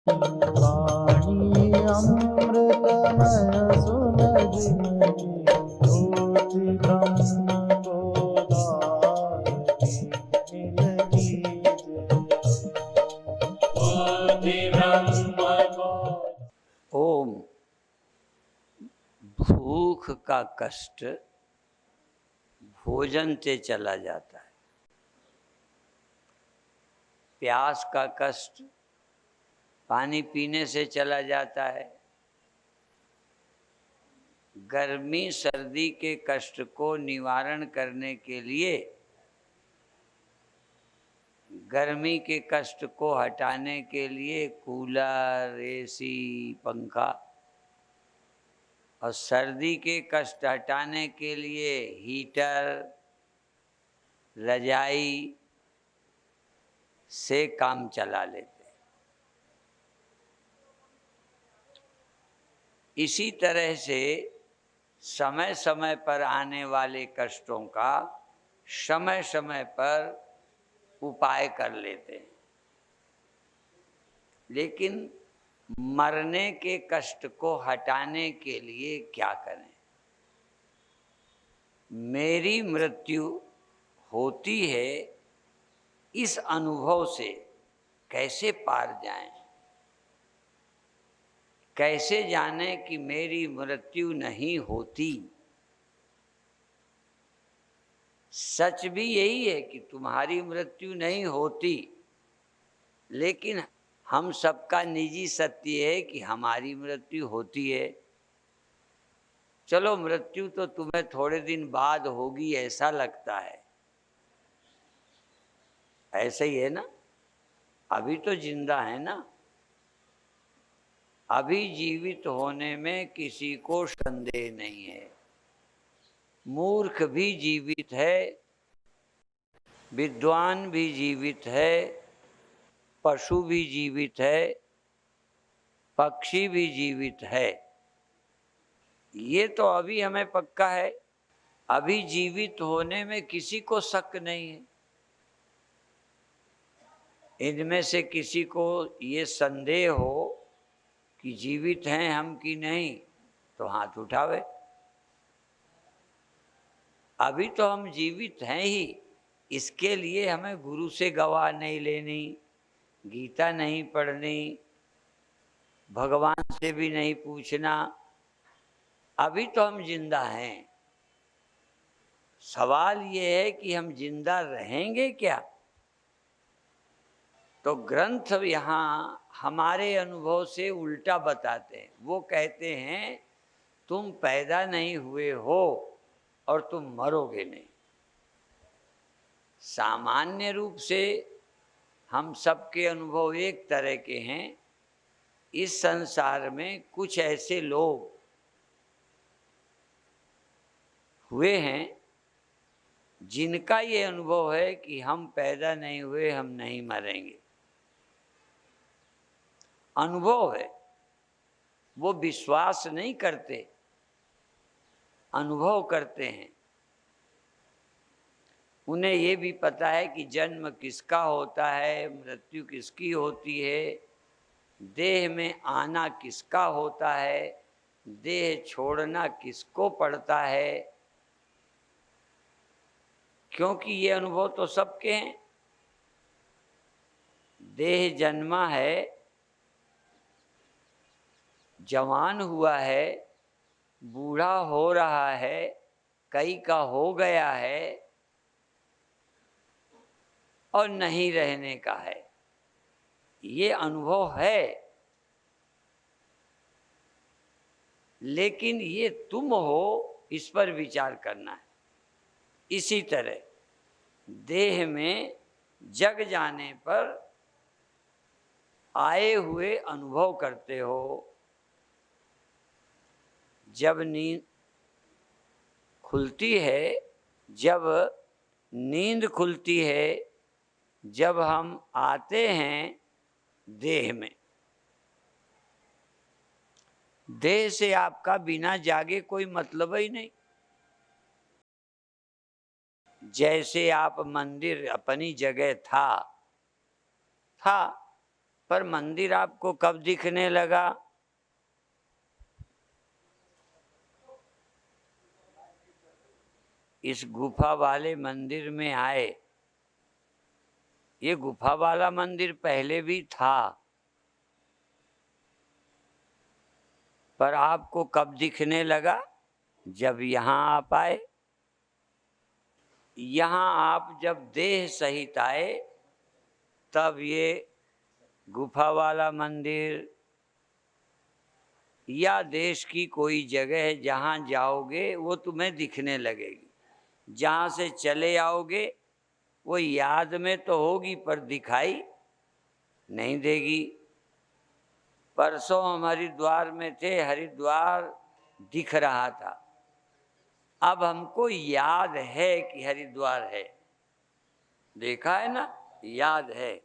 वाणी अमृतमय सुलगिनहि ज्योति ब्रह्म बोधायति मिलगी ज्योति ब्रह्म बोध। ओम। भूख का कष्ट भोजन से चला जाता है, प्यास का कष्ट पानी पीने से चला जाता है, गर्मी सर्दी के कष्ट को निवारण करने के लिए, गर्मी के कष्ट को हटाने के लिए कूलर, एसी, पंखा, और सर्दी के कष्ट हटाने के लिए हीटर, रजाई से काम चला लेते हैं। इसी तरह से समय समय पर आने वाले कष्टों का समय समय पर उपाय कर लेते हैं, लेकिन मरने के कष्ट को हटाने के लिए क्या करें? मेरी मृत्यु होती है, इस अनुभव से कैसे पार जाएं? कैसे जाने कि मेरी मृत्यु नहीं होती? सच भी यही है कि तुम्हारी मृत्यु नहीं होती, लेकिन हम सबका निजी सत्य है कि हमारी मृत्यु होती है। चलो, मृत्यु तो तुम्हें थोड़े दिन बाद होगी ऐसा लगता है, ऐसे ही है ना? अभी तो जिंदा है ना? अभी जीवित होने में किसी को संदेह नहीं है। मूर्ख भी जीवित है, विद्वान भी जीवित है, पशु भी जीवित है, पक्षी भी जीवित है। ये तो अभी हमें पक्का है। अभी जीवित होने में किसी को शक नहीं है। इनमें से किसी को ये संदेह हो कि जीवित हैं हम कि नहीं, तो हाथ उठावे। अभी तो हम जीवित हैं ही, इसके लिए हमें गुरु से गवाह नहीं लेनी, गीता नहीं पढ़नी, भगवान से भी नहीं पूछना। अभी तो हम जिंदा हैं। सवाल ये है कि हम जिंदा रहेंगे क्या? तो ग्रंथ यहाँ हमारे अनुभव से उल्टा बताते हैं। वो कहते हैं तुम पैदा नहीं हुए हो और तुम मरोगे नहीं। सामान्य रूप से हम सबके अनुभव एक तरह के हैं। इस संसार में कुछ ऐसे लोग हुए हैं जिनका ये अनुभव है कि हम पैदा नहीं हुए, हम नहीं मरेंगे। अनुभव है, वो विश्वास नहीं करते, अनुभव करते हैं। उन्हें ये भी पता है कि जन्म किसका होता है, मृत्यु किसकी होती है, देह में आना किसका होता है, देह छोड़ना किसको पड़ता है। क्योंकि ये अनुभव तो सबके हैं। देह जन्मा है, जवान हुआ है, बूढ़ा हो रहा है, कई का हो गया है और नहीं रहने का है। ये अनुभव है, लेकिन ये तुम हो, इस पर विचार करना है। इसी तरह देह में जग जाने पर आए हुए अनुभव करते हो। जब नींद खुलती है, जब नींद खुलती है, जब हम आते हैं देह में, देह से आपका बिना जागे कोई मतलब ही नहीं। जैसे आप मंदिर अपनी जगह था, पर मंदिर आपको कब दिखने लगा? इस गुफा वाले मंदिर में आए। ये गुफा वाला मंदिर पहले भी था, पर आपको कब दिखने लगा? जब यहाँ आप आए। यहाँ आप जब देह सहित आए, तब ये गुफा वाला मंदिर या देश की कोई जगह जहाँ जाओगे वो तुम्हें दिखने लगेगी। जहाँ से चले आओगे वो याद में तो होगी पर दिखाई नहीं देगी। परसों हम हरिद्वार में थे, हरिद्वार दिख रहा था। अब हमको याद है कि हरिद्वार है, देखा है ना, याद है,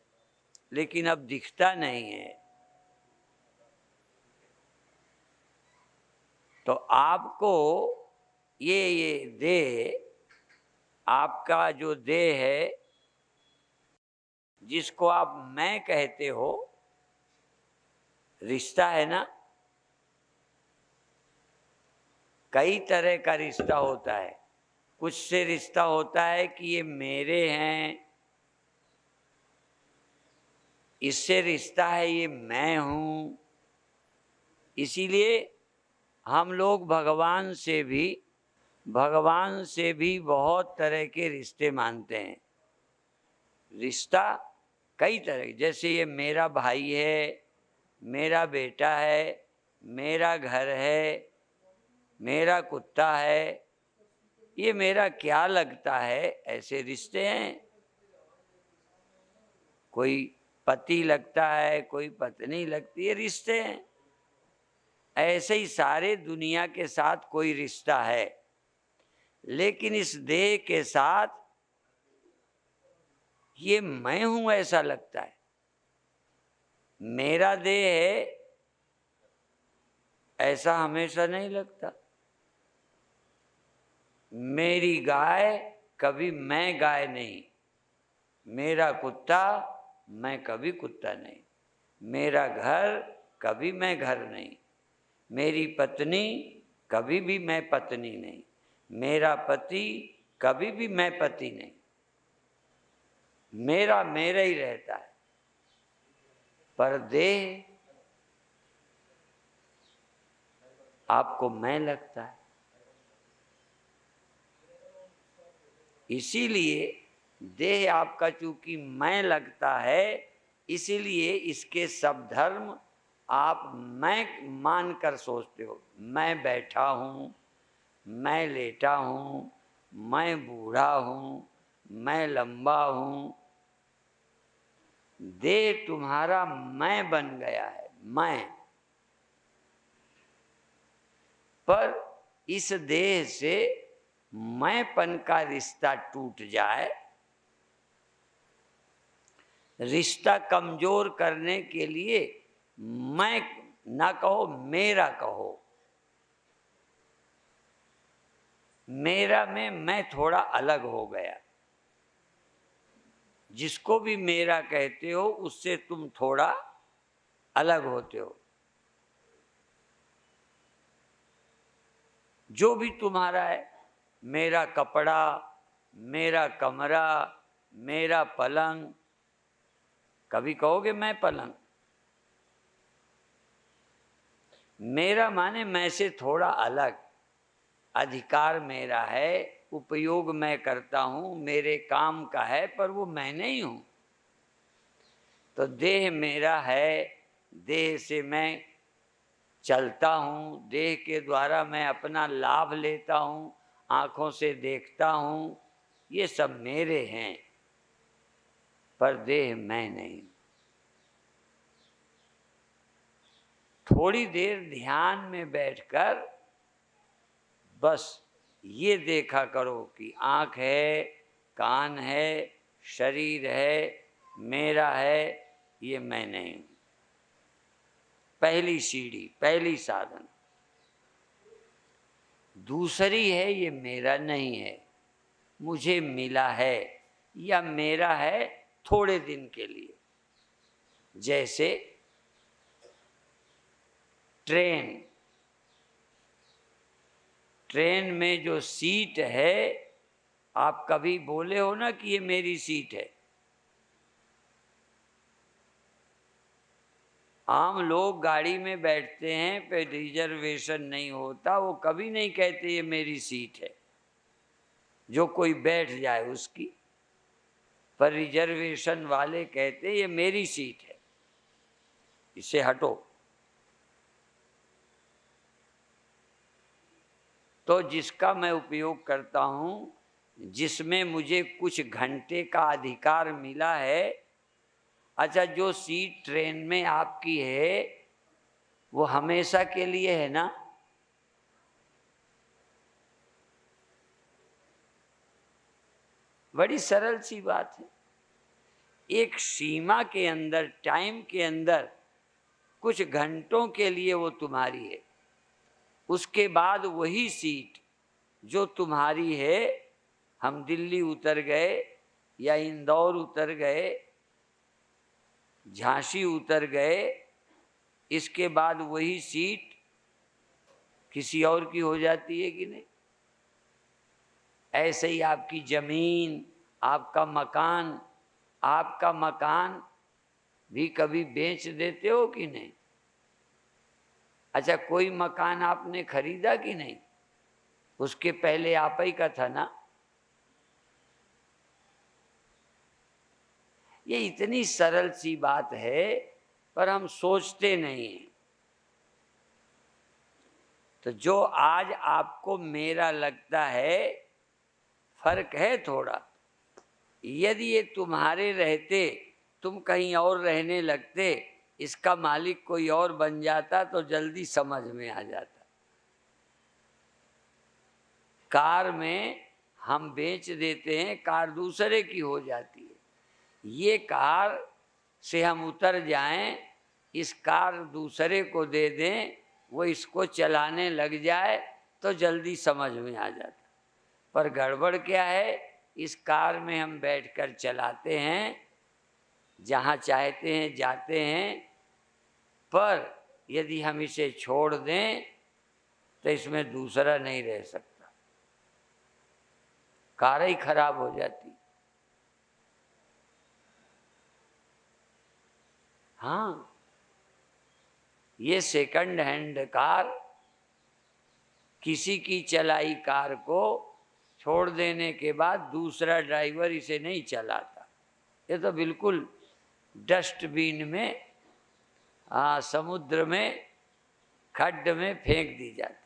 लेकिन अब दिखता नहीं है। तो आपको ये देह, आपका जो देह है, जिसको आप मैं कहते हो, रिश्ता है ना। कई तरह का रिश्ता होता है। कुछ से रिश्ता होता है कि ये मेरे हैं, इससे रिश्ता है ये मैं हूँ। इसीलिए हम लोग भगवान से भी बहुत तरह के रिश्ते मानते हैं। रिश्ता कई तरह, जैसे ये मेरा भाई है, मेरा बेटा है, मेरा घर है, मेरा कुत्ता है, ये मेरा क्या लगता है, ऐसे रिश्ते हैं। कोई पति लगता है, कोई पत्नी लगती है, रिश्ते हैं। ऐसे ही सारे दुनिया के साथ कोई रिश्ता है, लेकिन इस देह के साथ ये मैं हूं ऐसा लगता है। मेरा देह है ऐसा हमेशा नहीं लगता। मेरी गाय कभी मैं गाय नहीं, मेरा कुत्ता मैं कभी कुत्ता नहीं, मेरा घर कभी मैं घर नहीं, मेरी पत्नी कभी भी मैं पत्नी नहीं, मेरा पति कभी भी मैं पति नहीं। मेरा मेरा ही रहता है। पर देह आपको मैं लगता है। इसीलिए देह आपका चूंकि मैं लगता है, इसीलिए इसके सब धर्म आप मैं मानकर सोचते हो। मैं बैठा हूँ, मैं लेटा हूँ, मैं बूढ़ा हूँ, मैं लंबा हूँ। देह तुम्हारा मैं बन गया है, मैं। पर इस देह से मैंपन का रिश्ता टूट जाए, रिश्ता कमजोर करने के लिए मैं ना कहो, मेरा कहो। मेरा में मैं थोड़ा अलग हो गया। जिसको भी मेरा कहते हो उससे तुम थोड़ा अलग होते हो। जो भी तुम्हारा है, मेरा कपड़ा, मेरा कमरा, मेरा पलंग, कभी कहोगे मैं पलंग। मेरा माने मैं से थोड़ा अलग, अधिकार मेरा है, उपयोग मैं करता हूँ, मेरे काम का है, पर वो मैं नहीं हूँ। तो देह मेरा है, देह से मैं चलता हूँ, देह के द्वारा मैं अपना लाभ लेता हूँ, आँखों से देखता हूँ, ये सब मेरे हैं, पर देह मैं नहीं। थोड़ी देर ध्यान में बैठकर बस ये देखा करो कि आँख है, कान है, शरीर है, मेरा है, ये मैं नहीं हूँ। पहली सीढ़ी, पहली साधन। दूसरी है ये मेरा नहीं है, मुझे मिला है, या मेरा है थोड़े दिन के लिए। जैसे ट्रेन, ट्रेन में जो सीट है, आप कभी बोले हो ना कि ये मेरी सीट है? आम लोग गाड़ी में बैठते हैं, पे रिजर्वेशन नहीं होता, वो कभी नहीं कहते ये मेरी सीट है। जो कोई बैठ जाए उसकी, पर रिजर्वेशन वाले कहते ये मेरी सीट है, इससे हटो। तो जिसका मैं उपयोग करता हूँ, जिसमें मुझे कुछ घंटे का अधिकार मिला है, अच्छा जो सीट ट्रेन में आपकी है वो हमेशा के लिए है ना? बड़ी सरल सी बात है। एक सीमा के अंदर, टाइम के अंदर कुछ घंटों के लिए वो तुम्हारी है। उसके बाद वही सीट जो तुम्हारी है, हम दिल्ली उतर गए या इंदौर उतर गए, झांसी उतर गए, इसके बाद वही सीट किसी और की हो जाती है कि नहीं? ऐसे ही आपकी जमीन, आपका मकान भी कभी बेच देते हो कि नहीं? अच्छा कोई मकान आपने खरीदा कि नहीं? उसके पहले आप ही का था ना? ये इतनी सरल सी बात है, पर हम सोचते नहीं हैं। तो जो आज आपको मेरा लगता है, फर्क है थोड़ा। यदि ये तुम्हारे रहते, तुम कहीं और रहने लगते, इसका मालिक कोई और बन जाता तो जल्दी समझ में आ जाता। कार में हम बेच देते हैं, कार दूसरे की हो जाती है। ये कार से हम उतर जाएं, इस कार दूसरे को दे दें, वो इसको चलाने लग जाए तो जल्दी समझ में आ जाता। पर गड़बड़ क्या है, इस कार में हम बैठकर चलाते हैं, जहाँ चाहते हैं जाते हैं, पर यदि हम इसे छोड़ दें तो इसमें दूसरा नहीं रह सकता, कार ही खराब हो जाती। हाँ, ये सेकंड हैंड कार, किसी की चलाई कार को छोड़ देने के बाद दूसरा ड्राइवर इसे नहीं चलाता। ये तो बिल्कुल डस्टबिन में, समुद्र में, खड्ड में फेंक दी जाती।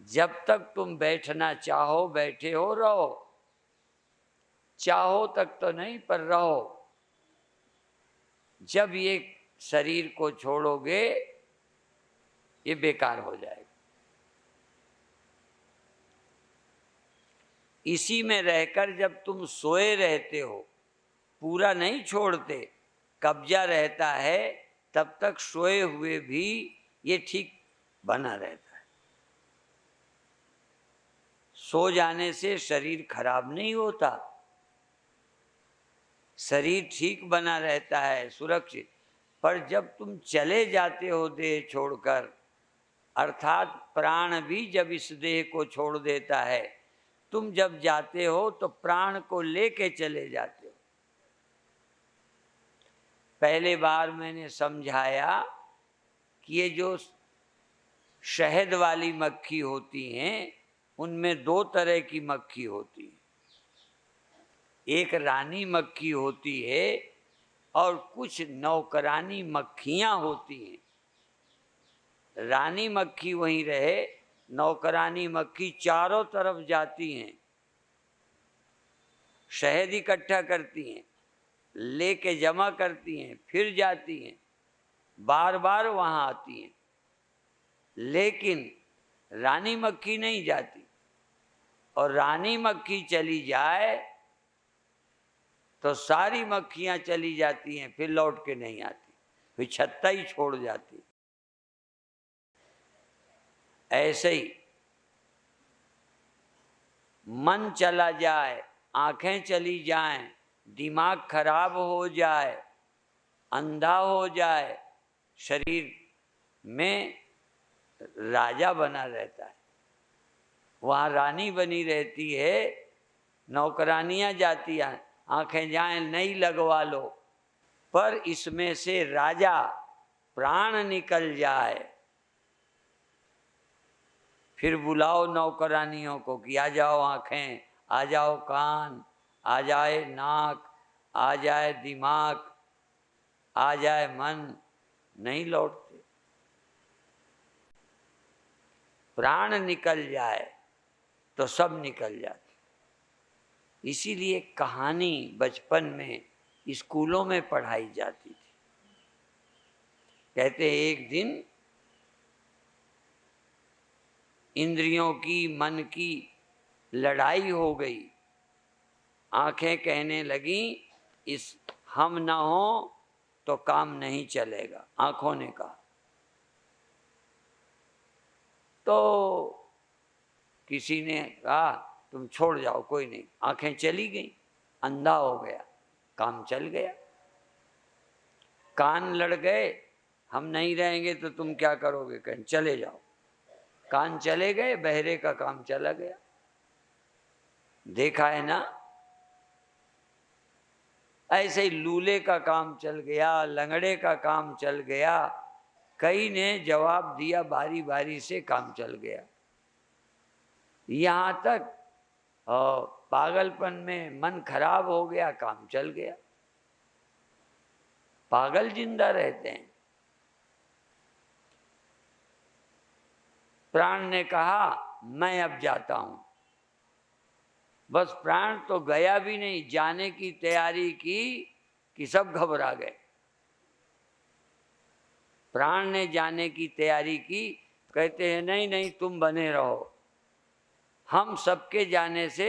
जब तक तुम बैठना चाहो बैठे हो, रहो, चाहो तक तो नहीं, पर रहो। जब ये शरीर को छोड़ोगे ये बेकार हो जाएगा। इसी में रहकर जब तुम सोए रहते हो, पूरा नहीं छोड़ते, कब्जा रहता है, तब तक सोए हुए भी ये ठीक बना रहता है। सो जाने से शरीर खराब नहीं होता, शरीर ठीक बना रहता है, सुरक्षित। पर जब तुम चले जाते हो देह छोड़कर, अर्थात प्राण भी जब इस देह को छोड़ देता है, तुम जब जाते हो तो प्राण को लेके चले जाते हो। पहले बार मैंने समझाया कि ये जो शहद वाली मक्खी होती हैं, उनमें दो तरह की मक्खी होती है। एक रानी मक्खी होती है और कुछ नौकरानी मक्खियां होती हैं। रानी मक्खी वहीं रहे, नौकरानी मक्खी चारों तरफ जाती हैं, शहद इकट्ठा करती हैं, लेके जमा करती हैं, फिर जाती हैं, बार बार वहाँ आती हैं। लेकिन रानी मक्खी नहीं जाती, और रानी मक्खी चली जाए तो सारी मक्खियाँ चली जाती हैं, फिर लौट के नहीं आती, फिर छत्ता ही छोड़ जाती। ऐसे ही मन चला जाए, आंखें चली जाएं, दिमाग खराब हो जाए, अंधा हो जाए, शरीर में राजा बना रहता है, वहाँ रानी बनी रहती है, नौकरानियां जाती हैं, आंखें जाएं नहीं लगवा लो, पर इसमें से राजा प्राण निकल जाए, फिर बुलाओ नौकरानियों को कि आ जाओ आंखें, आ जाओ कान, आ जाए नाक, आ जाए दिमाग, आ जाए मन, नहीं लौटते। प्राण निकल जाए तो सब निकल जाते। इसीलिए कहानी बचपन में स्कूलों में पढ़ाई जाती थी। कहते एक दिन इंद्रियों की, मन की लड़ाई हो गई। आंखें कहने लगी इस हम ना हो तो काम नहीं चलेगा, आंखों ने कहा। तो किसी ने कहा तुम छोड़ जाओ, कोई नहीं। आंखें चली गई, अंधा हो गया, काम चल गया। कान लड़ गए, हम नहीं रहेंगे तो तुम क्या करोगे, कहीं चले जाओ। कान चले गए, बहरे का काम चला गया। देखा है ना, ऐसे ही लूले का काम चल गया, लंगड़े का काम चल गया। कई ने जवाब दिया, बारी बारी से काम चल गया। यहाँ तक पागलपन में मन खराब हो गया, काम चल गया। पागल जिंदा रहते हैं। प्राण ने कहा मैं अब जाता हूं। बस प्राण तो गया भी नहीं, जाने की तैयारी की कि सब घबरा गए। प्राण ने जाने की तैयारी की, कहते हैं नहीं नहीं तुम बने रहो, हम सबके जाने से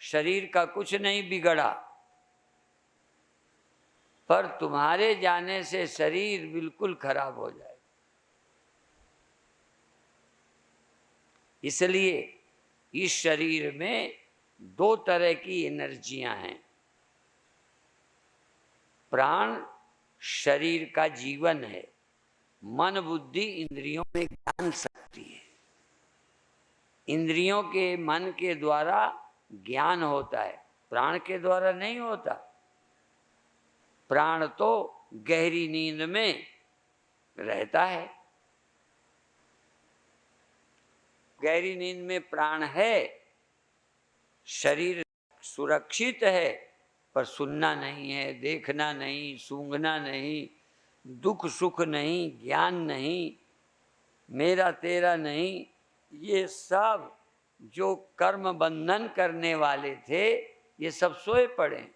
शरीर का कुछ नहीं बिगड़ा, पर तुम्हारे जाने से शरीर बिल्कुल खराब हो जाए। इसलिए इस शरीर में दो तरह की एनर्जियां हैं। प्राण शरीर का जीवन है, मन बुद्धि इंद्रियों में ज्ञान शक्ति है। इंद्रियों के मन के द्वारा ज्ञान होता है, प्राण के द्वारा नहीं होता। प्राण तो गहरी नींद में रहता है। गहरी नींद में प्राण है, शरीर सुरक्षित है, पर सुनना नहीं है, देखना नहीं, सूंघना नहीं, दुख सुख नहीं, ज्ञान नहीं, मेरा तेरा नहीं। ये सब जो कर्म बंधन करने वाले थे, ये सब सोए पड़े।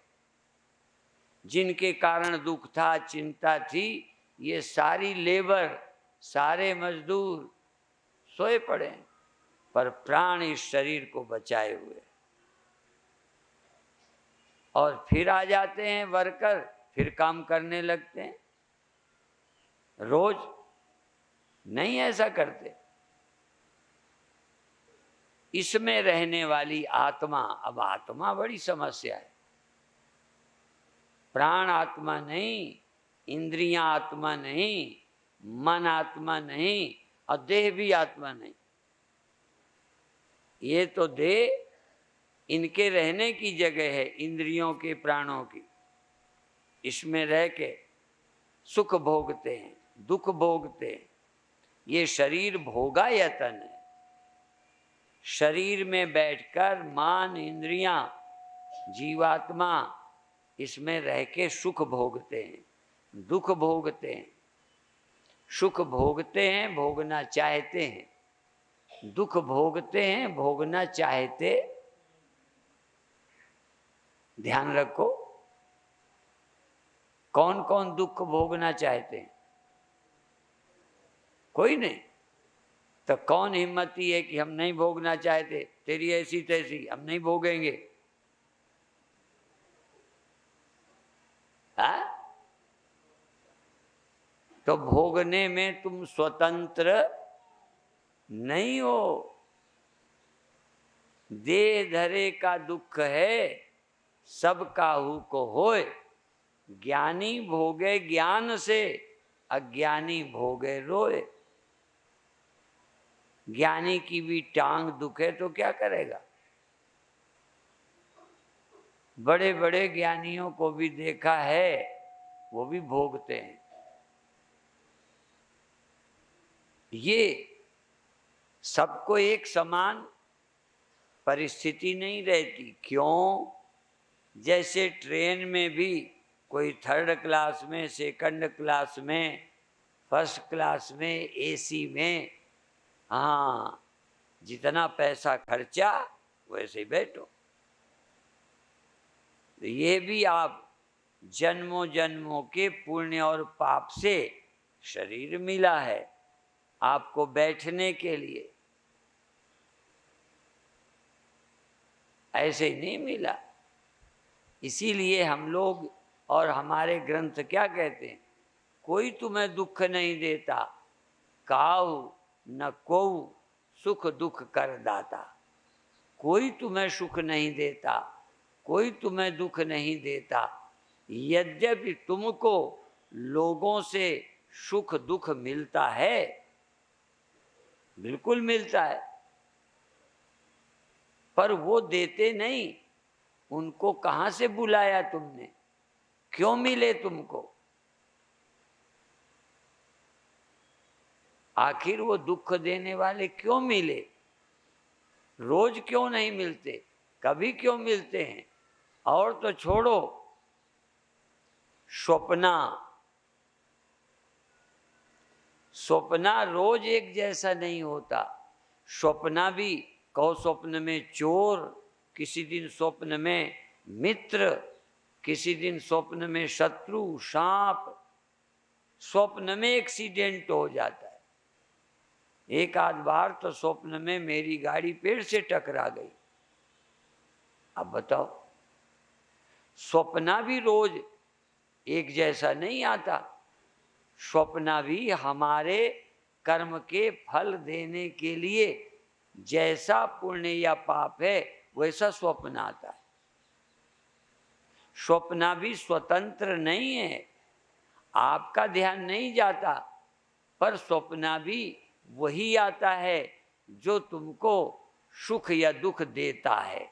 जिनके कारण दुख था, चिंता थी, ये सारी लेबर, सारे मजदूर सोए पड़े, पर प्राण इस शरीर को बचाए हुए। और फिर आ जाते हैं वर्कर, फिर काम करने लगते हैं। रोज नहीं ऐसा करते। इसमें रहने वाली आत्मा, अब आत्मा बड़ी समस्या है। प्राण आत्मा नहीं, इंद्रियां आत्मा नहीं, मन आत्मा नहीं, और देह भी आत्मा नहीं। ये तो देह इनके रहने की जगह है, इंद्रियों के, प्राणों की। इसमें रह के सुख भोगते हैं, दुख भोगते हैं। ये शरीर भोगायतन है। शरीर में बैठकर मान, इंद्रियां, जीवात्मा इसमें रह के सुख भोगते हैं, दुख भोगते हैं। सुख भोगते हैं, भोगना चाहते हैं। दुख भोगते हैं, भोगना चाहते। ध्यान रखो, कौन कौन दुख भोगना चाहते हैं? कोई नहीं। तो कौन हिम्मती है कि हम नहीं भोगना चाहते, तेरी ऐसी तैसी, हम नहीं भोगेंगे? हाँ? तो भोगने में तुम स्वतंत्र नहीं हो। देह धरे का दुख है, सब काहू को होए, ज्ञानी भोगे ज्ञान से, अज्ञानी भोगे रोए। ज्ञानी की भी टांग दुखे तो क्या करेगा? बड़े बड़े ज्ञानियों को भी देखा है, वो भी भोगते हैं। ये सबको एक समान परिस्थिति नहीं रहती। क्यों? जैसे ट्रेन में भी कोई थर्ड क्लास में, सेकंड क्लास में, फर्स्ट क्लास में, एसी में, हाँ, जितना पैसा खर्चा वैसे ही बैठो। तो ये भी आप जन्मों जन्मों के पुण्य और पाप से शरीर मिला है आपको बैठने के लिए, ऐसे ही नहीं मिला। इसीलिए हम लोग और हमारे ग्रंथ क्या कहते हैं? कोई तुम्हें दुख नहीं देता, काहू न कोऊ सुख दुख कर दाता। कोई तुम्हें सुख नहीं देता, कोई तुम्हें दुख नहीं देता, यद्यपि तुमको लोगों से सुख दुख मिलता है, बिल्कुल मिलता है, पर वो देते नहीं। उनको कहाँ से बुलाया तुमने? क्यों मिले तुमको? आखिर वो दुख देने वाले क्यों मिले? रोज क्यों नहीं मिलते? कभी क्यों मिलते हैं? और तो छोड़ो, स्वप्ना रोज एक जैसा नहीं होता। स्वप्ना भी, कहो स्वप्न में चोर, किसी दिन स्वप्न में मित्र, किसी दिन स्वप्न में शत्रु, सांप। स्वप्न में एक्सीडेंट हो जाता है। एक आध बार तो स्वप्न में मेरी गाड़ी पेड़ से टकरा गई। अब बताओ, स्वप्ना भी रोज एक जैसा नहीं आता। स्वप्ना भी हमारे कर्म के फल देने के लिए, जैसा पुण्य या पाप है वैसा स्वप्न आता है। स्वप्ना भी स्वतंत्र नहीं है, आपका ध्यान नहीं जाता, पर स्वप्ना भी वही आता है जो तुमको सुख या दुख देता है।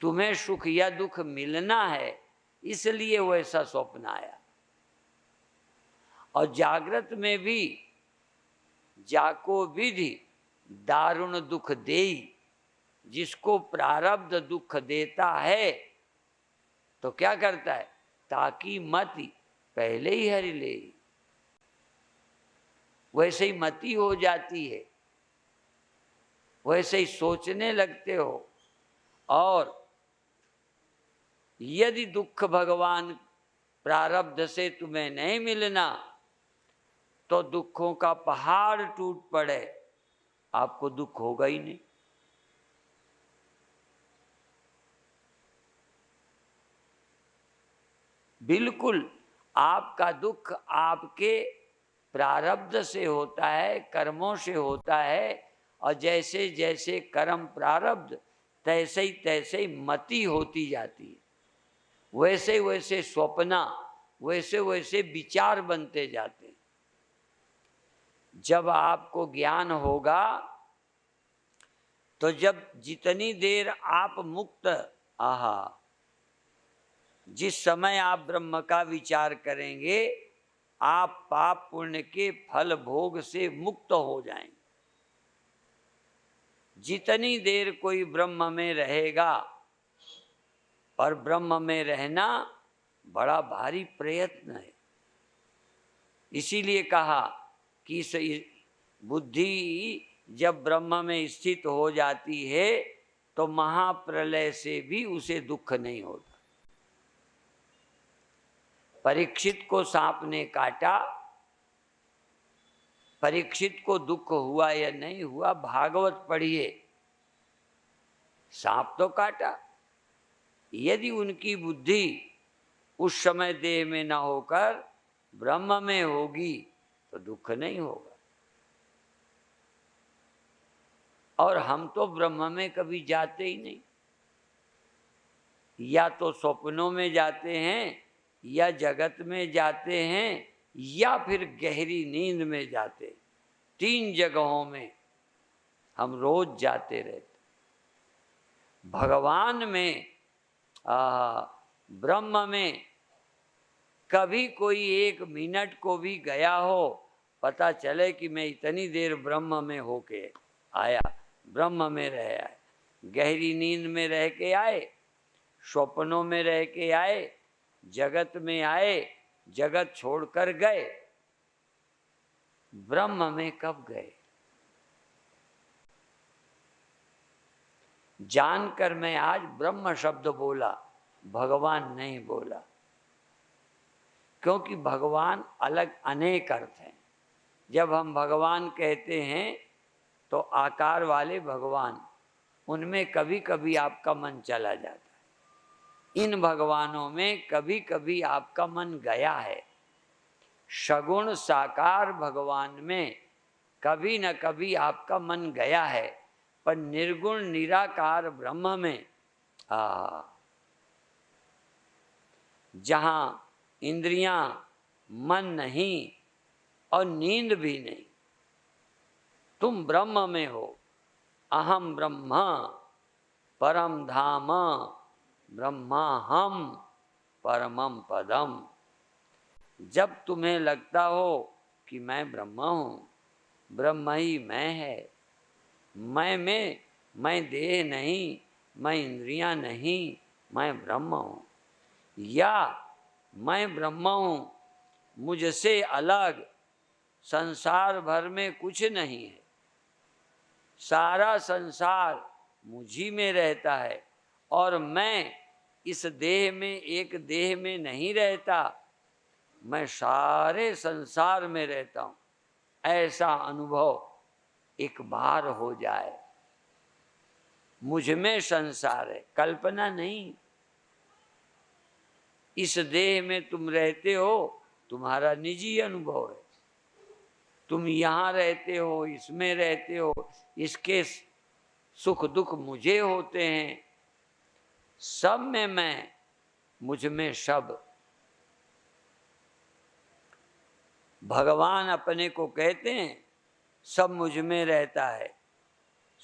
तुम्हें सुख या दुख मिलना है, इसलिए वैसा स्वप्न आया। और जागृत में भी जाको विधि दारुण दुख देई। जिसको प्रारब्ध दुख देता है तो क्या करता है? ताकि मति पहले ही हरि ले। वैसे ही मति हो जाती है, वैसे ही सोचने लगते हो। और यदि दुख भगवान प्रारब्ध से तुम्हें नहीं मिलना तो दुखों का पहाड़ टूट पड़े, आपको दुख होगा ही नहीं। बिल्कुल, आपका दुख आपके प्रारब्ध से होता है, कर्मों से होता है। और जैसे जैसे कर्म प्रारब्ध, तैसे ही मति होती जाती है। वैसे वैसे स्वप्ना, वैसे वैसे विचार बनते जाते हैं। जब आपको ज्ञान होगा तो जब जितनी देर आप मुक्त, आहा, जिस समय आप ब्रह्म का विचार करेंगे, आप पाप पुण्य के फल भोग से मुक्त हो जाएंगे। जितनी देर कोई ब्रह्म में रहेगा, और ब्रह्म में रहना बड़ा भारी प्रयत्न है। इसीलिए कहा कि बुद्धि जब ब्रह्म में स्थित हो जाती है तो महाप्रलय से भी उसे दुख नहीं होता। परीक्षित को सांप ने काटा, परीक्षित को दुख हुआ या नहीं हुआ, भागवत पढ़िए। सांप तो काटा, यदि उनकी बुद्धि उस समय देह में न होकर ब्रह्म में होगी तो दुख नहीं होगा। और हम तो ब्रह्म में कभी जाते ही नहीं। या तो स्वप्नों में जाते हैं, या जगत में जाते हैं, या फिर गहरी नींद में जाते हैं। 3 जगहों में हम रोज जाते रहते। भगवान में, ब्रह्म में कभी कोई 1 मिनट को भी गया हो, पता चले कि मैं इतनी देर ब्रह्म में होके आया, ब्रह्म में रह आए, गहरी नींद में रह के आए, स्वप्नों में रह के आए, जगत में आए, जगत छोड़कर गए, ब्रह्म में कब गए? जानकर मैं आज ब्रह्म शब्द बोला, भगवान नहीं बोला, क्योंकि भगवान अलग अनेक अर्थ हैं। जब हम भगवान कहते हैं तो आकार वाले भगवान, उनमें कभी कभी आपका मन चला जाता है। इन भगवानों में कभी कभी आपका मन गया है। सगुण साकार भगवान में कभी न कभी आपका मन गया है, पर निर्गुण निराकार ब्रह्म में जहाँ इंद्रियां, मन नहीं और नींद भी नहीं, तुम ब्रह्म में हो। अहम ब्रह्म परम धाम ब्रह्माहम परमम पदम। जब तुम्हें लगता हो कि मैं ब्रह्म हूँ, ब्रह्म ही मैं है, मैं देह नहीं, मैं इंद्रियां नहीं, मैं ब्रह्म हूँ, या मैं ब्रह्म हूँ, मुझसे अलग संसार भर में कुछ नहीं है, सारा संसार मुझी में रहता है, और मैं इस देह में, एक देह में नहीं रहता, मैं सारे संसार में रहता हूँ, ऐसा अनुभव एक बार हो जाए। मुझ में संसार है, कल्पना नहीं। इस देह में तुम रहते हो, तुम्हारा निजी अनुभव है। तुम यहाँ रहते हो, इसमें रहते हो, इसके सुख दुख मुझे होते हैं। सब में मैं, मुझ में सब। भगवान अपने को कहते हैं सब मुझ में रहता है,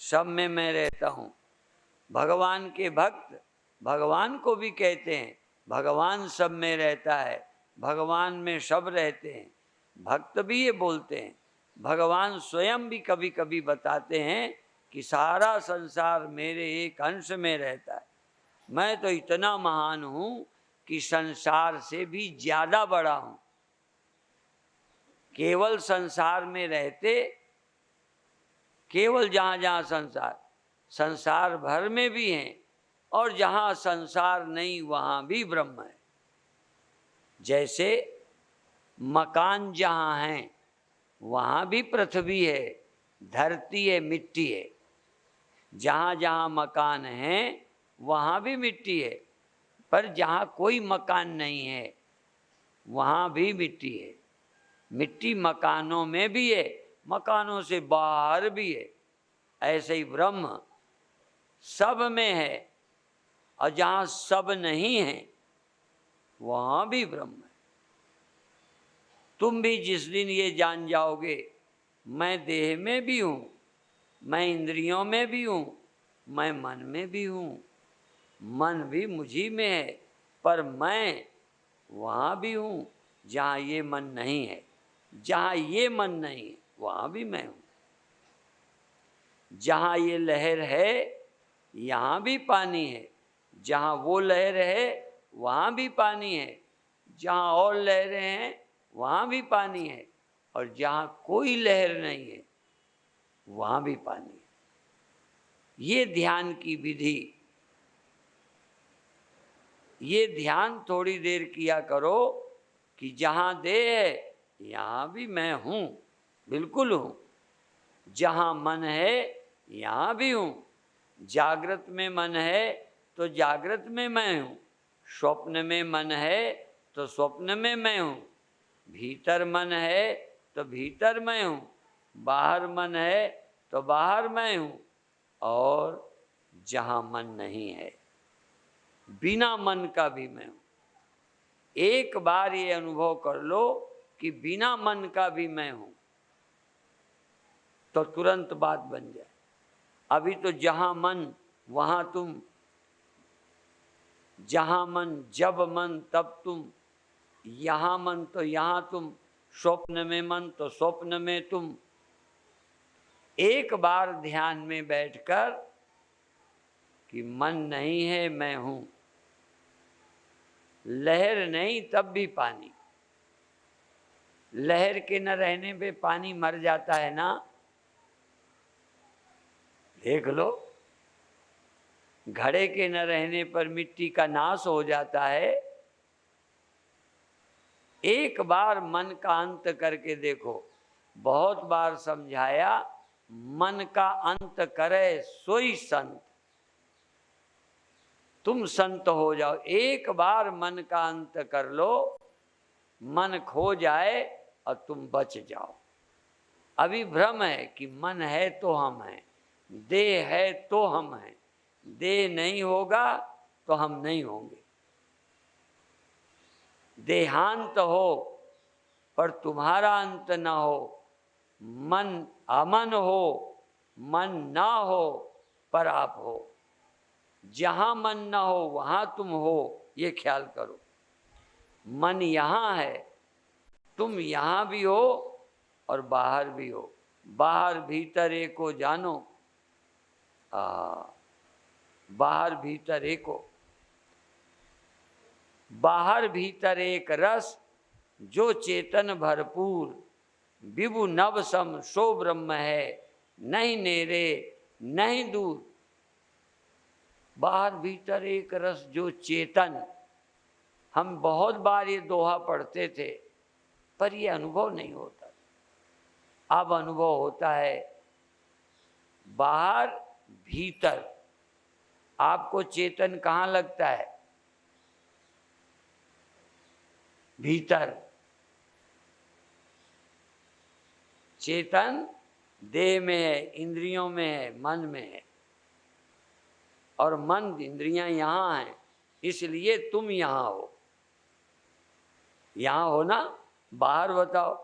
सब में मैं रहता हूँ। भगवान के भक्त भगवान को भी कहते हैं भगवान सब में रहता है, भगवान में सब रहते हैं। भक्त भी ये बोलते हैं। भगवान स्वयं भी कभी कभी बताते हैं कि सारा संसार मेरे एक अंश में रहता है। मैं तो इतना महान हूँ कि संसार से भी ज्यादा बड़ा हूँ। केवल संसार में रहते, केवल जहाँ जहाँ संसार भर में भी हैं, और जहाँ संसार नहीं वहाँ भी ब्रह्म है। जैसे मकान जहाँ हैं वहाँ भी पृथ्वी है, धरती है, मिट्टी है। जहाँ जहाँ मकान है वहाँ भी मिट्टी है, पर जहाँ कोई मकान नहीं है वहाँ भी मिट्टी है। मिट्टी मकानों में भी है, मकानों से बाहर भी है। ऐसे ही ब्रह्म सब में है, और जहाँ सब नहीं है वहाँ भी ब्रह्म है। तुम भी जिस दिन ये जान जाओगे मैं देह में भी हूँ, मैं इंद्रियों में भी हूँ, मैं मन में भी हूँ, मन भी मुझी में है, पर मैं वहाँ भी हूँ जहाँ ये मन नहीं है। जहाँ ये मन नहीं है वहाँ भी मैं हूँ। जहाँ ये लहर है यहाँ भी पानी है, जहाँ वो लहर है वहाँ भी पानी है, जहाँ और लहरें हैं वहाँ भी पानी है, और जहाँ कोई लहर नहीं है वहाँ भी पानी है। ये ध्यान की विधि, ये ध्यान थोड़ी देर किया करो कि जहाँ देह है यहाँ भी मैं हूँ, बिल्कुल हूँ। जहाँ मन है यहाँ भी हूँ। जागृत में मन है तो जागृत में मैं हूँ, स्वप्न में मन है तो स्वप्न में मैं हूँ, भीतर मन है तो भीतर मैं हूँ, बाहर मन है तो बाहर मैं हूँ, और जहाँ मन नहीं है बिना मन का भी मैं हूं। एक बार ये अनुभव कर लो कि बिना मन का भी मैं हूं, तो तुरंत बात बन जाए। अभी तो जहां मन वहां तुम, जहां मन जब मन तब तुम, यहां मन तो यहां तुम, स्वप्न में मन तो स्वप्न में तुम। एक बार ध्यान में बैठकर कि मन नहीं है मैं हूं, लहर नहीं तब भी पानी। लहर के न रहने पे पानी मर जाता है ना, देख लो। घड़े के न रहने पर मिट्टी का नाश हो जाता है। एक बार मन का अंत करके देखो। बहुत बार समझाया, मन का अंत करे सोई संत। तुम संत हो जाओ, एक बार मन का अंत कर लो, मन खो जाए और तुम बच जाओ। अभी भ्रम है कि मन है तो हम हैं, देह है तो हम हैं। देह नहीं होगा तो हम नहीं होंगे। देहांत हो पर तुम्हारा अंत ना हो। मन अमन हो, मन ना हो पर आप हो। जहां मन ना हो वहां तुम हो, ये ख्याल करो। मन यहां है, तुम यहां भी हो और बाहर भी हो। बाहर भीतर एको जानो, बाहर भीतर एको। बाहर भीतर एक रस, जो चेतन भरपूर। विभु नव सम सो ब्रह्म है, नहीं नेरे नहीं दूर। बाहर भीतर एक रस जो चेतन। हम बहुत बार ये दोहा पढ़ते थे, पर ये अनुभव नहीं होता। अब अनुभव होता है। बाहर भीतर, आपको चेतन कहाँ लगता है? भीतर। चेतन देह में है, इंद्रियों में है, मन में है। और मन इंद्रियां यहां हैं, इसलिए तुम यहां हो। यहां हो ना? बाहर बताओ।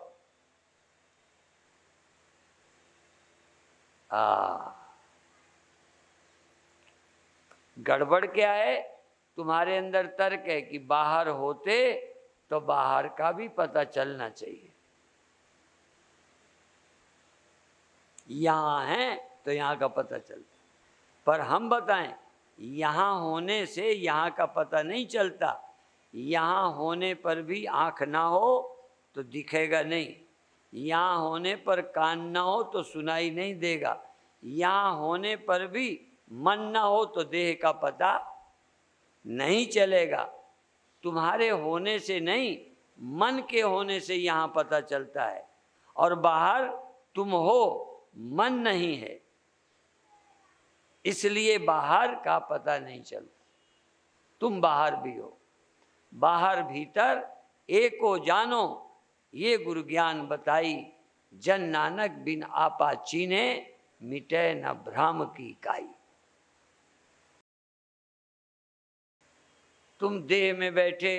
गड़बड़ क्या है? तुम्हारे अंदर तर्क है कि बाहर होते तो बाहर का भी पता चलना चाहिए। यहां है तो यहां का पता चलता। पर हम बताएं, यहां होने से यहां का पता नहीं चलता। यहां होने पर भी आंख ना हो तो दिखेगा नहीं। यहाँ होने पर कान ना हो तो सुनाई नहीं देगा। यहाँ होने पर भी मन ना हो तो देह का पता नहीं चलेगा। तुम्हारे होने से नहीं, मन के होने से यहाँ पता चलता है। और बाहर तुम हो, मन नहीं है, इसलिए बाहर का पता नहीं चलता। तुम बाहर भी हो। बाहर भीतर एको जानो, ये गुरु ज्ञान बताई। जन नानक बिन आपा चीने, मिटे न भ्राम की काई। तुम देह में बैठे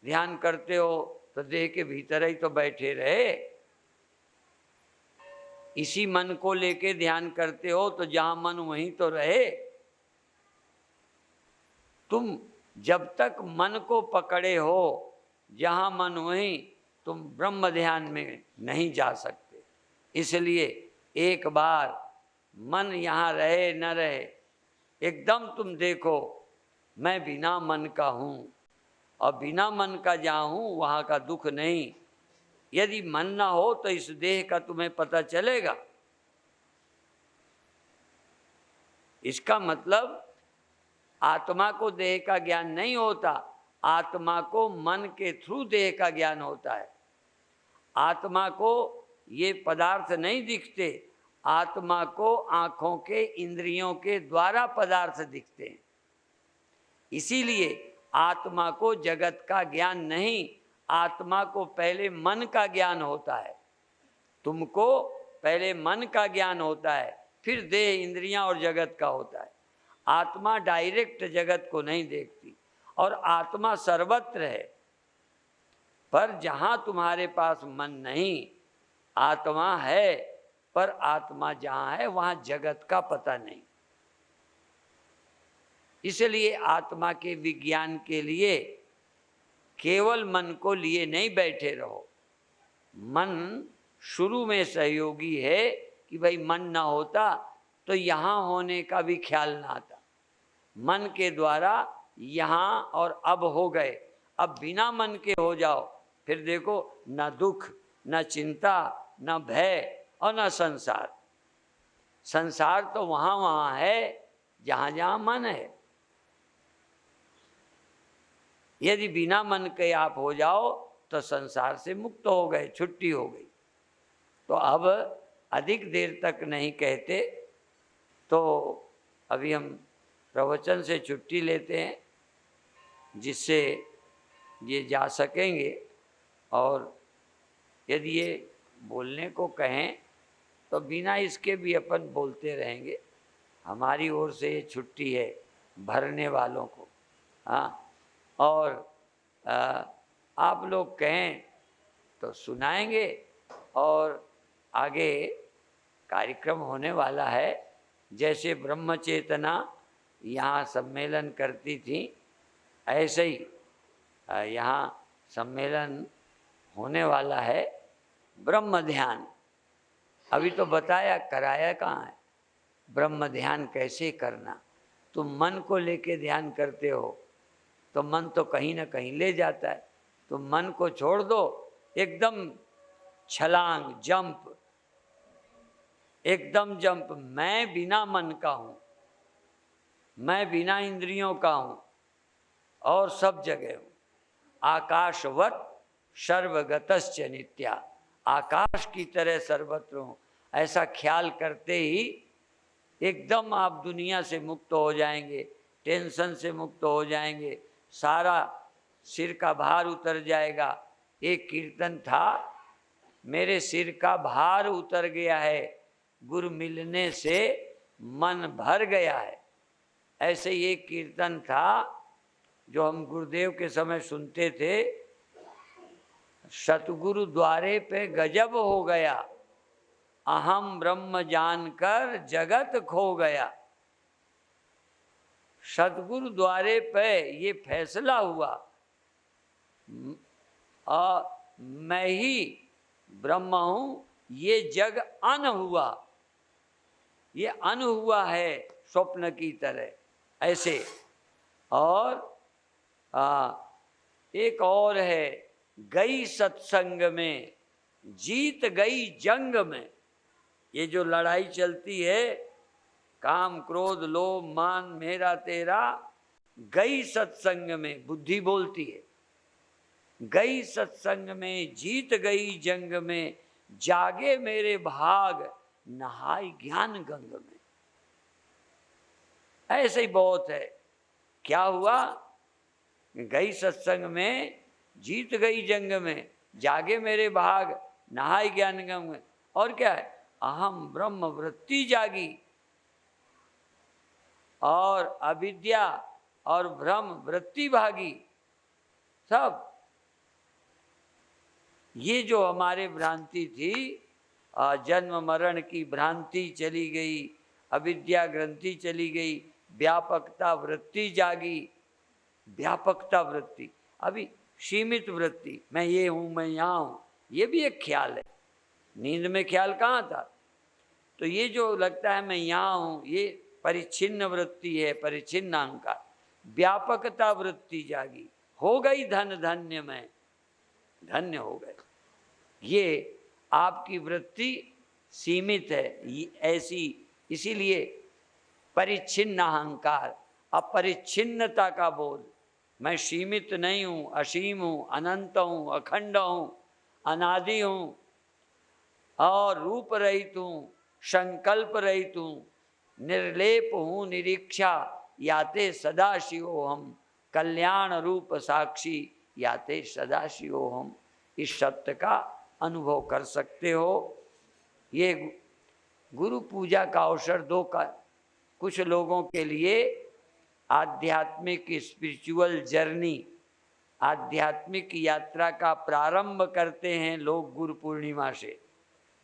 ध्यान करते हो तो देह के भीतर ही तो बैठे रहे। इसी मन को लेके ध्यान करते हो तो जहां मन वहीं तो रहे। तुम जब तक मन को पकड़े हो, जहां मन वहीं, तुम ब्रह्म ध्यान में नहीं जा सकते। इसलिए एक बार मन यहाँ रहे न रहे, एकदम तुम देखो मैं बिना मन का हूँ, और बिना मन का जहाँ हूँ वहाँ का दुख नहीं। यदि मन ना हो तो इस देह का तुम्हें पता चलेगा। इसका मतलब आत्मा को देह का ज्ञान नहीं होता, आत्मा को मन के थ्रू देह का ज्ञान होता है। आत्मा को ये पदार्थ नहीं दिखते, आत्मा को आँखों के इंद्रियों के द्वारा पदार्थ दिखते हैं। इसीलिए आत्मा को जगत का ज्ञान नहीं, आत्मा को पहले मन का ज्ञान होता है। तुमको पहले मन का ज्ञान होता है, फिर देह इंद्रियां और जगत का होता है। आत्मा डायरेक्ट जगत को नहीं देखती और आत्मा सर्वत्र है। पर जहाँ तुम्हारे पास मन नहीं, आत्मा है, पर आत्मा जहाँ है वहाँ जगत का पता नहीं। इसलिए आत्मा के विज्ञान के लिए केवल मन को लिए नहीं बैठे रहो। मन शुरू में सहयोगी है कि भाई मन ना होता तो यहाँ होने का भी ख्याल ना आता। मन के द्वारा यहाँ और अब हो गए, अब बिना मन के हो जाओ, फिर देखो न दुख, न चिंता, न भय और न संसार। संसार तो वहाँ वहाँ है जहाँ जहाँ मन है। यदि बिना मन के आप हो जाओ तो संसार से मुक्त हो गए, छुट्टी हो गई। तो अब अधिक देर तक नहीं कहते, तो अभी हम प्रवचन से छुट्टी लेते हैं, जिससे ये जा सकेंगे। और यदि ये बोलने को कहें तो बिना इसके भी अपन बोलते रहेंगे। हमारी ओर से ये छुट्टी है भरने वालों को। हाँ, और आप लोग कहें तो सुनाएंगे। और आगे कार्यक्रम होने वाला है। जैसे ब्रह्म चेतना यहाँ सम्मेलन करती थी, ऐसे ही यहाँ सम्मेलन होने वाला है। ब्रह्म ध्यान अभी तो बताया, कराया कहाँ है? ब्रह्म ध्यान कैसे करना। तुम मन को लेके ध्यान करते हो तो मन तो कहीं ना कहीं ले जाता है। तो मन को छोड़ दो, एकदम छलांग, जंप, एकदम जंप। मैं बिना मन का हूँ, मैं बिना इंद्रियों का हूँ और सब जगह हूँ। आकाशवत सर्वगतश्च नित्या, आकाश की तरह सर्वत्र हूँ। ऐसा ख्याल करते ही एकदम आप दुनिया से मुक्त हो जाएंगे, टेंशन से मुक्त हो जाएंगे, सारा सिर का भार उतर जाएगा। एक कीर्तन था, मेरे सिर का भार उतर गया है, गुरु मिलने से मन भर गया है। ऐसे ही एक कीर्तन था जो हम गुरुदेव के समय सुनते थे, सतगुरु द्वारे पे गजब हो गया, अहम ब्रह्म जानकर जगत खो गया। सतगुरु द्वारे पे ये फैसला हुआ, मैं ही ब्रह्म हूँ, ये जग अन हुआ, ये अन हुआ है स्वप्न की तरह ऐसे। और एक और है, गई सत्संग में जीत गई जंग में। ये जो लड़ाई चलती है, काम क्रोध लोभ मान मेरा तेरा, गई सत्संग में बुद्धि बोलती है, गई सत्संग में जीत गई जंग में, जागे मेरे भाग नहाई ज्ञान गंग में। ऐसे ही बहुत है। क्या हुआ? गई सत्संग में, जीत गई जंग में, जागे मेरे भाग नहाई ज्ञान गंग में। और क्या है? अहम ब्रह्म वृत्ति जागी, और अविद्या और भ्रम वृत्ति भागी। सब ये जो हमारे भ्रांति थी, जन्म मरण की भ्रांति चली गई, अविद्या ग्रंथि चली गई, व्यापकता वृत्ति जागी। व्यापकता वृत्ति, अभी सीमित वृत्ति, मैं ये हूँ, मैं यहाँ हूँ, ये भी एक ख्याल है। नींद में ख्याल कहाँ था? तो ये जो लगता है मैं यहाँ हूँ, ये परिच्छिन्न वृत्ति है, परिच्छिन्न अहंकार। व्यापकता वृत्ति जागी, हो गई धन धन्य, में धन्य हो गए। ये आपकी वृत्ति सीमित है, ये ऐसी, इसीलिए परिच्छिन्न अहंकार, अपरिच्छिन्नता का बोध। मैं सीमित नहीं हूँ, असीम हूँ, अनंत हूँ, अखंड हूँ, अनादि हूँ, और रूप रहित हूँ, संकल्प रहित हूँ, निर्लेप हूँ, निरीक्षा याते सदाशिवो हम, कल्याण रूप साक्षी याते सदाशिवो हम। इस सत्य का अनुभव कर सकते हो। ये गुरु पूजा का अवसर दो का कुछ लोगों के लिए आध्यात्मिक स्पिरिचुअल जर्नी, आध्यात्मिक यात्रा का प्रारंभ करते हैं लोग गुरु पूर्णिमा से।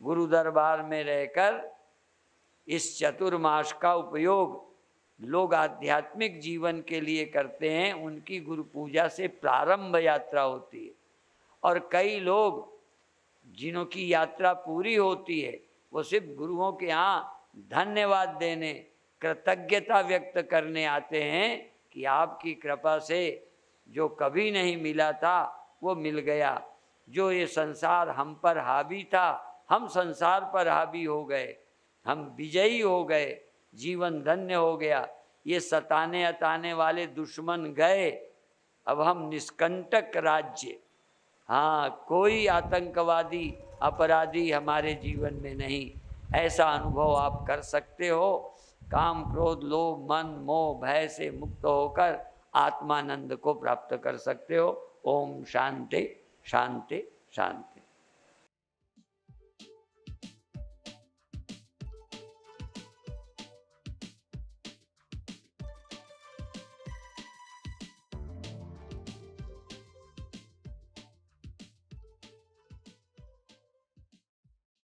गुरु दरबार में रहकर इस चतुर्मास का उपयोग लोग आध्यात्मिक जीवन के लिए करते हैं। उनकी गुरु पूजा से प्रारंभ यात्रा होती है। और कई लोग जिन्हों की यात्रा पूरी होती है वो सिर्फ गुरुओं के यहाँ धन्यवाद देने, कृतज्ञता व्यक्त करने आते हैं कि आपकी कृपा से जो कभी नहीं मिला था वो मिल गया। जो ये संसार हम पर हावी था, हम संसार पर हावी हो गए, हम विजयी हो गए, जीवन धन्य हो गया। ये सताने अताने वाले दुश्मन गए, अब हम निष्कंटक राज्य, हाँ, कोई आतंकवादी अपराधी हमारे जीवन में नहीं। ऐसा अनुभव आप कर सकते हो। काम क्रोध लोभ मन मोह भय से मुक्त होकर आत्मानंद को प्राप्त कर सकते हो। ओम शांति शांति शांति।